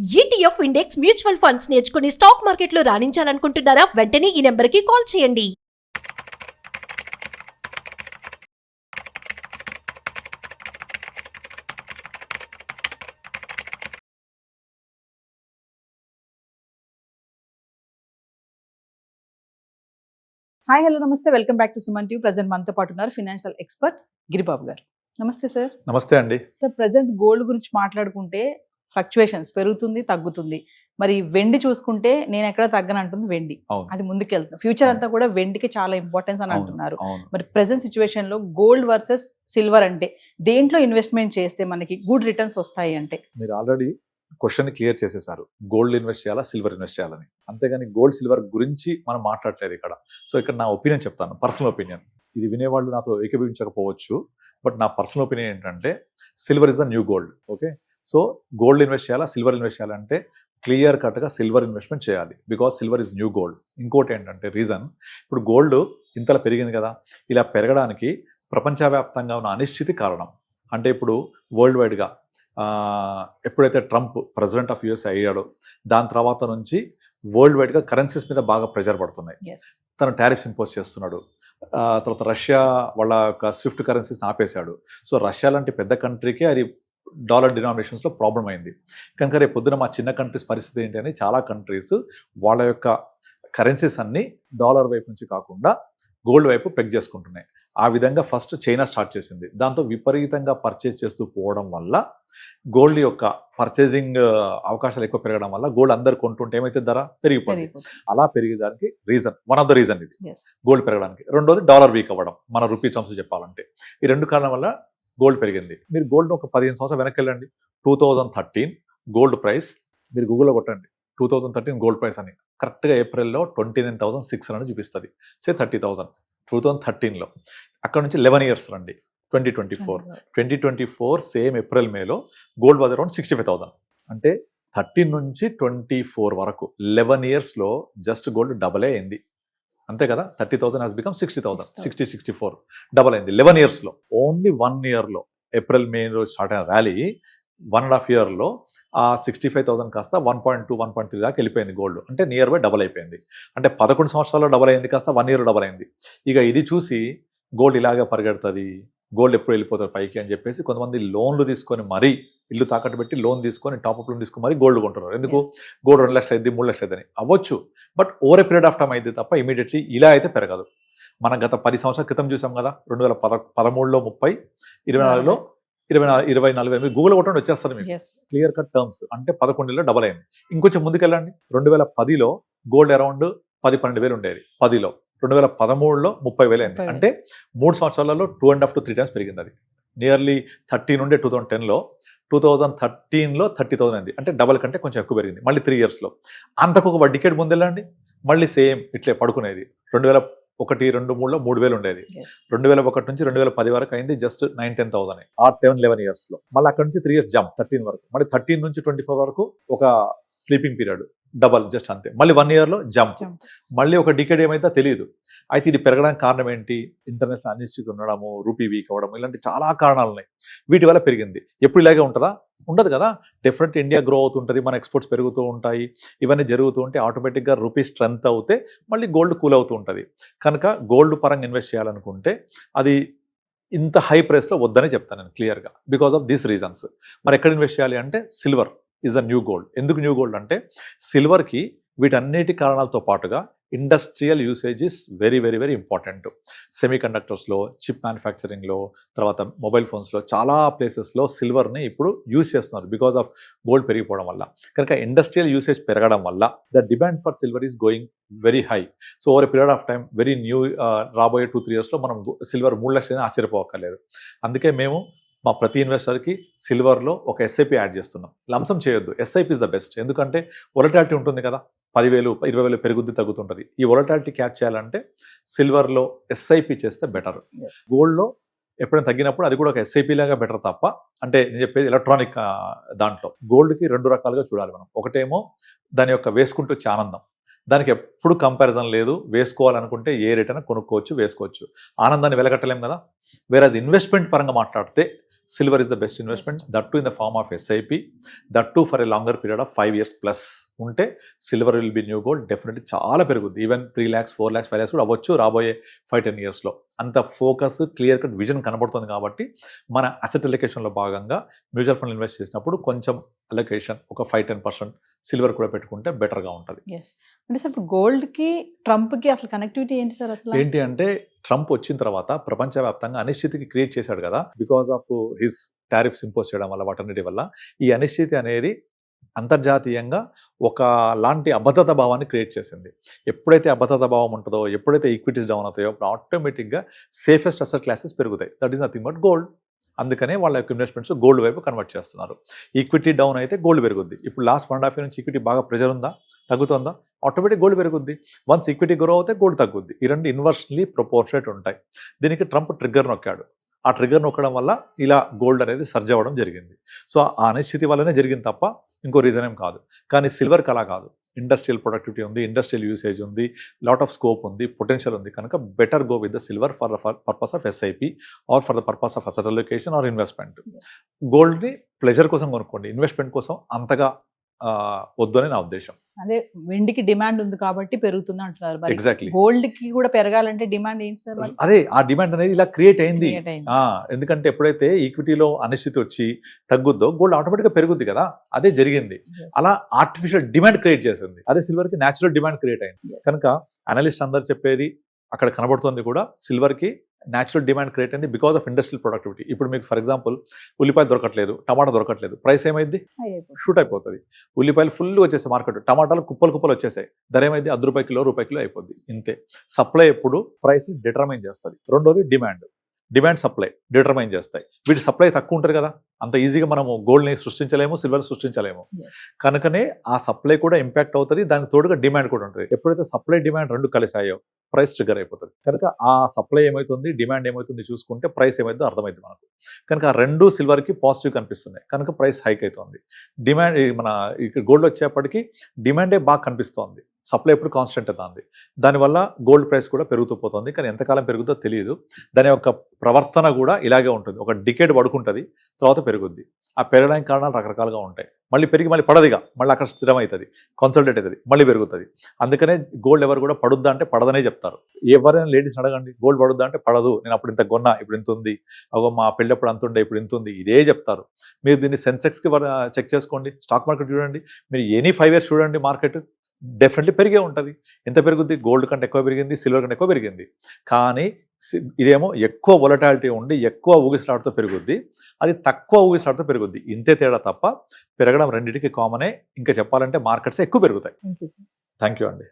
ETF index mutual funds నేర్చుకుని stock మార్కెట్లో రాణించాలనుకుంటున్నారా? వెంటనే ఈ నెంబర్కి కాల్ చేయండి. హాయ్ హలో నమస్తే, welcome back to Suman TV. Present మనతో పాటు ఉన్నారు ఫైనాన్షియల్ ఎక్స్పర్ట్ గిరిబాబు గారు. నమస్తే సార్. నమస్తే అండి. సార్, ప్రజెంట్ గోల్డ్ గురించి మాట్లాడుకుంటే ఫ్లక్చువేషన్స్ పెరుగుతుంది, తగ్గుతుంది. మరి వెండి చూసుకుంటే నేను ఎక్కడ తగ్గనంటుంది వెండి. అది ముందుకెళ్తుంది. ఫ్యూచర్ అంతా కూడా వెండికి చాలా ఇంపార్టెన్స్ అని అంటున్నారు. మరి ప్రెసెంట్ సిచ్యువేషన్ లో గోల్డ్ వర్సెస్ సిల్వర్ అంటే దేంట్లో ఇన్వెస్ట్మెంట్ చేస్తే మనకి గుడ్ రిటర్న్స్ వస్తాయి అంటే? మీరు ఆల్రెడీ క్వశ్చన్ క్లియర్ చేసేసారు, గోల్డ్ ఇన్వెస్ట్ చేయాలా సిల్వర్ ఇన్వెస్ట్ చేయాలని. అంతేగాని గోల్డ్ సిల్వర్ గురించి మనం మాట్లాడలేదు ఇక్కడ. సో ఇక్కడ నా ఒపీనియన్ చెప్తాను, పర్సనల్ ఒపీనియన్. ఇది వినేవాళ్ళు నాతో ఏకీభవించకపోవచ్చు, బట్ నా పర్సనల్ ఒపీనియన్ ఏంటంటే silver is the new gold. Okay, so gold invest చేయాలా సిల్వర్ ఇన్వెస్ట్ చేయాలంటే క్లియర్ కట్గా సిల్వర్ ఇన్వెస్ట్మెంట్ చేయాలి, because silver is new gold. ఇంకోటి ఏంటంటే రీజన్, ఇప్పుడు గోల్డ్ ఇంతలా పెరిగింది కదా, ఇలా పెరగడానికి ప్రపంచవ్యాప్తంగా ఉన్న అనిశ్చితి కారణం. అంటే ఇప్పుడు వరల్డ్ వైడ్గా ఎప్పుడైతే ట్రంప్ ప్రెసిడెంట్ ఆఫ్ యుఎస్ అయ్యాడో దాని తర్వాత నుంచి వరల్డ్ వైడ్గా కరెన్సీస్ మీద బాగా ప్రెషర్ పడుతున్నాయి. తను టారిఫ్స్ ఇంపోజ్ చేస్తున్నాడు. తర్వాత రష్యా వాళ్ళ యొక్క స్విఫ్ట్ కరెన్సీస్ని ఆపేశాడు. సో రష్యా లాంటి పెద్ద కంట్రీకే అది డాలర్ డినామినేషన్స్లో ప్రాబ్లం అయింది. కనుక రేపు పొద్దున మా చిన్న కంట్రీస్ పరిస్థితి ఏంటి అని చాలా కంట్రీస్ వాళ్ళ యొక్క కరెన్సీస్ అన్ని డాలర్ వైపు నుంచి కాకుండా గోల్డ్ వైపు పెగ్ చేసుకుంటున్నాయి. ఆ విధంగా ఫస్ట్ చైనా స్టార్ట్ చేసింది. దాంతో విపరీతంగా పర్చేజ్ చేస్తూ పోవడం వల్ల గోల్డ్ యొక్క పర్చేజింగ్ అవకాశాలు ఎక్కువ పెరగడం వల్ల గోల్డ్ అందరు కొంటుంటే ఏమైతే ధర పెరిగిపోతుంది. అలా పెరిగేదానికి reason, one of the reason ఇది గోల్డ్ పెరగడానికి. రెండోది డాలర్ వీక్ అవ్వడం, మన రూపీ టర్మ్స్ చెప్పాలంటే. ఈ రెండు కారణం వల్ల గోల్డ్ పెరిగింది. మీరు గోల్డ్ ఒక 15 సంవత్సరాలు వెనక్కి వెళ్ళండి. 2013 గోల్డ్ ప్రైస్ మీరు గూగుల్లో కొట్టండి, 2013 గోల్డ్ ప్రైస్ అని. కరెక్ట్గా ఏప్రిల్లో 29,600 చూపిస్తుంది. సే 30,000 2013లో. అక్కడ నుంచి 11 ఇయర్స్ రండి, 2024 సేమ్ ఏప్రిల్ మేలో గోల్డ్ వాజ్ అరౌండ్ 65,000. అంటే 13 నుంచి 24 వరకు 11 ఇయర్స్లో జస్ట్ గోల్డ్ డబల్ అయింది, అంతే కదా. 30,000 హాస్ బికమ్ 60,000, 64 డబల్ అయింది 11 ఇయర్స్లో. ఓన్లీ 1 ఇయర్లో ఏప్రిల్ మేలో స్టార్ట్ అయిన ర్యాలీ 1.5 ఇయర్లో ఆ 65,000 కాస్త 1.2, 1.3 దాకా వెళ్ళిపోయింది గోల్డ్. అంటే నియర్ బై డబల్ అయిపోయింది. అంటే 11 సంవత్సరాల్లో డబల్ అయింది కాస్త 1 ఇయర్ డబల్ అయింది. ఇక ఇది చూసి గోల్డ్ ఇలాగే పరిగెడుతుంది, గోల్డ్ ఎప్పుడు వెళ్ళిపోతుంది పైకి అని చెప్పేసి కొంతమంది లోన్లు తీసుకొని మరీ, ఇల్లు తాకట్టు పెట్టి లోన్ తీసుకొని టాప్అప్ లోన్ తీసుకొని మరీ గోల్డ్ కొంటున్నారు. ఎందుకు? గోల్డ్ 2 లక్షలు అయింది, 3 లక్షలు అయిందని అవ్వచ్చు, but over a period of time అయితే తప్ప ఇమీడియట్లీ ఇలా అయితే పెరగదు. మనం గత 10 సంవత్సరాల క్రితం చూసాం కదా, 2013లో 30, 24లో 24 గూగుల్ కొట్టండి వచ్చేస్తారు మీకు క్లియర్ కట్ టర్మ్స్. అంటే 11 డబల్ అయింది. ఇంకొంచెం ముందుకెళ్ళండి, 2010లో గోల్డ్ అరౌండ్ 10-12 ఉండేది. 10లో 2013లో 30,000 అయింది. అంటే 3 సంవత్సరాలలో 2.5 to 3 times పెరిగింది. అది నియర్లీ 13 ఉండే 2010లో 2013లో 30,000 అయింది. అంటే డబల్ కంటే కొంచెం ఎక్కువ పెరిగింది. మళ్ళీ 3 ఇయర్స్లో. అంతకు ఒక డికేడ్ ముందెళ్ళండి, మళ్ళీ సేమ్ ఇట్లే పడుకునేది. 2001, 2, 3లో 3,000 ఉండేది. 2001 నుంచి 2010 వరకు అయింది జస్ట్ 9-10,000 ఆ 11 ఇయర్స్లో. మళ్ళీ అక్కడ నుంచి 3 ఇయర్స్ జంప్ 13 వరకు. మళ్ళీ 13 నుంచి 24 వరకు ఒక స్లీపింగ్ పీరియడ్, డబల్ జస్ట్ అంతే. మళ్ళీ 1 ఇయర్లో జంప్. మళ్ళీ ఒక డికేడ్ ఏమైతే తెలియదు. అయితే ఇది పెరగడానికి కారణం ఏంటి? ఇంటర్నేషనల్ అనిశ్చితి ఉండడము, రూపీ వీక్ అవ్వడం, ఇలాంటి చాలా కారణాలు ఉన్నాయి. వీటి వల్ల పెరిగింది. ఎప్పుడు ఇలాగే ఉంటుందా? ఉండదు కదా. డెఫినెట్ ఇండియా గ్రో అవుతుంటుంది, మన ఎక్స్పోర్ట్స్ పెరుగుతూ ఉంటాయి, ఇవన్నీ జరుగుతూ ఉంటే ఆటోమేటిక్గా రూపీ స్ట్రెంత్ అవుతే మళ్ళీ గోల్డ్ కూల్ అవుతూ ఉంటుంది. కనుక గోల్డ్ పరంగా ఇన్వెస్ట్ చేయాలనుకుంటే అది ఇంత హై ప్రైస్లో వద్దనే చెప్తాను నేను క్లియర్గా, బికాస్ ఆఫ్ దీస్ రీజన్స్. మరి ఎక్కడ ఇన్వెస్ట్ చేయాలి అంటే silver is a new gold. ఎందుకు న్యూ గోల్డ్ అంటే సిల్వర్కి వీటన్నిటి కారణాలతో పాటుగా industrial usage is very very very important. సెమీ కండక్టర్స్లో, చిప్ మ్యానుఫ్యాక్చరింగ్లో, తర్వాత మొబైల్ ఫోన్స్లో చాలా ప్లేసెస్లో సిల్వర్ని ఇప్పుడు యూజ్ చేస్తున్నారు బికాస్ ఆఫ్ గోల్డ్ పెరిగిపోవడం వల్ల. కనుక ఇండస్ట్రియల్ యూసేజ్ పెరగడం వల్ల the demand for silver is going very high. So over a period of time very new రాబోయే 2-3 ఇయర్స్లో మనం సిల్వర్ 3 లక్షలు ఆశ్చర్యపోవక్కర్లేదు. అందుకే మేము మా ప్రతి ఇన్వెస్టర్కి సిల్వర్లో ఒక ఎస్ఐపి యాడ్ చేస్తున్నాం. లంసం చేయొద్దు, ఎస్ఐపి ఇస్ ద బెస్ట్. ఎందుకంటే వొలటాలిటీ ఉంటుంది కదా, 10,000, 20,000 పెరుగుద్ది తగ్గుతుంటుంది. ఈ వొలటాలిటీ క్యాచ్ చేయాలంటే సిల్వర్లో ఎస్ఐపి చేస్తే బెటర్. గోల్డ్లో ఎప్పుడైనా తగ్గినప్పుడు అది కూడా ఒక ఎస్ఐపి లాగా బెటర్ తప్ప, అంటే నేను చెప్పేది ఎలక్ట్రానిక్ దాంట్లో. గోల్డ్కి 2 రకాలుగా చూడాలి మనం. ఒకటేమో దాని యొక్క వేసుకుంటూ వచ్చే ఆనందం, దానికి ఎప్పుడు కంపారిజన్ లేదు. వేసుకోవాలనుకుంటే ఏ రేట్ అయినా కొనుక్కోవచ్చు, వేసుకోవచ్చు. ఆనందాన్ని వెలగట్టలేం కదా. వేరే ఇన్వెస్ట్మెంట్ పరంగా మాట్లాడితే silver is the best investment, that to in the form of SIP, that to for a longer period of 5 years plus ఉంటే silver will be new gold definitely చాలా పెరుగుద్ది. ఈవెన్ 3 lakhs 4 lakhs 5 lakhs కూడా అవ్వచ్చు రాబోయే 5-10 yearsలో. అంత focus clear cut vision కనబడుతుంది కాబట్టి మన అసెట్ అలొకేషన్లో భాగంగా మ్యూచువల్ ఫండ్ ఇన్వెస్ట్ చేసినప్పుడు కొంచెం అలొకేషన్ ఒక 5-10% సిల్వర్ కూడా పెట్టుకుంటే బెటర్గా ఉంటుంది. ఎస్ అంటే సార్ ఇప్పుడు గోల్డ్కి ట్రంప్కి అసలు కనెక్టివిటీ ఏంటి సార్? అసలు ఏంటి అంటే ట్రంప్ వచ్చిన తర్వాత ప్రపంచవ్యాప్తంగా అనిశ్చితికి క్రియేట్ చేశాడు కదా, because of his tariffs impose చేయడం వల్ల, వాటన్నిటి వల్ల ఈ అనిశ్చితి అనేది అంతర్జాతీయంగా ఒక లాంటి అభద్రతా భావాన్ని క్రియేట్ చేసింది. ఎప్పుడైతే అభద్రతా భావం ఉంటుందో, ఎప్పుడైతే ఈక్విటీస్ డౌన్ అవుతాయో అప్పుడు ఆటోమేటిక్గా సేఫెస్ట్ అసెట్ క్లాసెస్ పెరుగుతాయి. That is nothing but gold. అందుకనే వాళ్ళ యొక్క ఇన్వెస్ట్మెంట్స్ గోల్డ్ వైపు కన్వర్ట్ చేస్తున్నారు. ఈక్విటీ డౌన్ అయితే గోల్డ్ పెరుగుద్ది. ఇప్పుడు లాస్ట్ 1.5 years నుంచి ఈక్విటీ బాగా ప్రెజర్ ఉందా, తగ్గుతుందా, ఆటోమేటిక్ గోల్డ్ పెరుగుద్ది. వన్స్ ఈక్విటీ గ్రో అవుతే గోల్డ్ తగ్గుద్ది. ఈ రెండు ఇన్వర్స్లీ ప్రపోర్షనేట్ ఉంటాయి. దీనికి ట్రంప్ ట్రిగ్గర్ నొక్కాడు. ఆ ట్రిగ్గర్ నొక్కడం వల్ల ఇలా గోల్డ్ అనేది సర్జ్ అవ్వడం జరిగింది. సో ఆ అనిశ్చితి వల్లనే జరిగింది తప్ప ఇంకో రీజన్ ఏం కాదు. కానీ సిల్వర్కి అలా కాదు. ఇండస్ట్రియల్ ప్రొడక్టివిటీ ఉంది, ఇండస్ట్రియల్ యూసేజ్ ఉంది, లాట్ ఆఫ్ స్కోప్ ఉంది, పొటెన్షియల్ ఉంది. కనుక better go with the silver for the purpose of SIP or for the purpose of asset allocation or investment. గోల్డ్ని ప్లెజర్ కోసం కొనుక్కోండి, ఇన్వెస్ట్మెంట్ కోసం అంతగా వద్దు అని నా ఉద్దేశం. అదే వెండికి డిమాండ్ ఉంది కాబట్టి పెరుగుతుంది అంటున్నారు. మరి ఎగ్జాక్ట్లీ. గోల్డ్ కి కూడా పెరగాలంటే డిమాండ్ ఏంటి సార్? మరి అదే ఆ డిమాండ్ అనేది ఇలా క్రియేట్ అయింది. Create అయింది. ఎందుకంటే ఎప్పుడైతే ఈక్విటీలో అనిశ్చితి వచ్చి తగ్గుద్దో గోల్డ్ ఆటోమేటిక్గా పెరుగుద్ది కదా, అదే జరిగింది. అలా ఆర్టిఫిషియల్ డిమాండ్ క్రియేట్ చేసింది. అదే సిల్వర్కి న్యాచురల్ డిమాండ్ క్రియేట్ అయింది. Yes. కనుక అనలిస్ట్ అందరు చెప్పేది అక్కడ కనబడుతుంది కూడా, సిల్వర్కి న్యాచురల్ డిమాండ్ క్రియేట్ అయింది బికాస్ ఆఫ్ ఇండస్ట్రియల్ ప్రొడక్టివిటీ. ఇప్పుడు మీకు ఫర్ ఎగ్జాంపుల్ ఉల్లిపాయ దొరకట్లేదు, టమాటా దొరకట్లేదు, ప్రైస్ ఏమైంది, షూట్ అయిపోతుంది. ఉల్లిపాయలు ఫుల్ వచ్చేసాయి మార్కెట్, టమాటాలు కుప్పలు కుప్పలు వచ్చేసాయి, ధర ఏమైంది ₹1 కిలో ₹1 కిలో అయిపోద్ది. ఇంతే. సప్లై ఎప్పుడు ప్రైస్ డిటర్మైన్ చేస్తుంది. రెండోది డిమాండ్ సప్లై డిటర్మైన్ చేస్తాయి. వీటి సప్లై తక్కువ ఉంటుంది కదా, అంత ఈజీగా మనము గోల్డ్ని సృష్టించలేము, సిల్వర్ సృష్టించలేము. కనుకనే ఆ సప్లై కూడా ఇంపాక్ట్ అవుతుంది, దానికి తోడుగా డిమాండ్ కూడా ఉంటుంది. ఎప్పుడైతే సప్లై డిమాండ్ రెండు కలిసాయో ప్రైస్ ట్రిగర్ అయిపోతుంది. కనుక ఆ సప్లై ఏమవుతుంది, డిమాండ్ ఏమవుతుంది చూసుకుంటే ప్రైస్ ఏమైందో అర్థమవుతుంది మనకు. కనుక ఆ రెండు సిల్వర్కి పాజిటివ్ కనిపిస్తున్నాయి, కనుక ప్రైస్ హైక్ అవుతుంది. డిమాండ్ మన ఇక్కడ గోల్డ్ వచ్చేప్పటికి డిమాండే బాగా కనిపిస్తోంది, సప్లై ఎప్పుడు కాన్స్టెంట్ అవుతుంది. దానివల్ల గోల్డ్ ప్రైస్ కూడా పెరుగుతూ పోతుంది. కానీ ఎంతకాలం పెరుగుతుందో తెలియదు. దాని యొక్క ప్రవర్తన కూడా ఇలాగే ఉంటుంది. ఒక డికేడ్ పడుకుంటుంది, తర్వాత పెరుగుద్ది. ఆ పెరగడానికి కారణాలు రకరకాలుగా ఉంటాయి. మళ్ళీ పెరిగి మళ్ళీ పడదిగా, మళ్ళీ అక్కడ స్థిరమవుతుంది, కన్సల్టేట్ అవుతుంది, మళ్ళీ పెరుగుతుంది. అందుకనే గోల్డ్ ఎవరు కూడా పడుద్దా అంటే పడదనే చెప్తారు. ఎవరైనా లేడీస్ అడగండి, గోల్డ్ పడుద్దా అంటే పడదు, నేను అప్పుడు ఇంత కొన్నా ఇప్పుడు ఇంత ఉంది, అగో మా పెళ్ళప్పుడు అంత ఉండే ఇప్పుడు ఇంత ఉంది, ఇదే చెప్తారు. మీరు దీన్ని సెన్సెక్స్కి చెక్ చేసుకోండి, స్టాక్ మార్కెట్ చూడండి, మీరు ఎనీ 5 years చూడండి, మార్కెట్ డెఫినెట్లీ పెరిగే ఉంటుంది. ఎంత పెరుగుద్ది, గోల్డ్ కంటే ఎక్కువ పెరిగింది, సిల్వర్ కంటే ఎక్కువ పెరిగింది. కానీ ఇదేమో ఎక్కువ వొలటాలిటీ ఉండి ఎక్కువ ఊగిసలాడుతూ పెరుగుద్ది, అది తక్కువ ఊగిసలాడుతూ పెరుగుద్ది. ఇంతే తేడా తప్ప పెరగడం రెండింటికి కామనే. ఇంకా చెప్పాలంటే మార్కెట్స్ ఎక్కువ పెరుగుతాయి. థ్యాంక్ యూ అండి.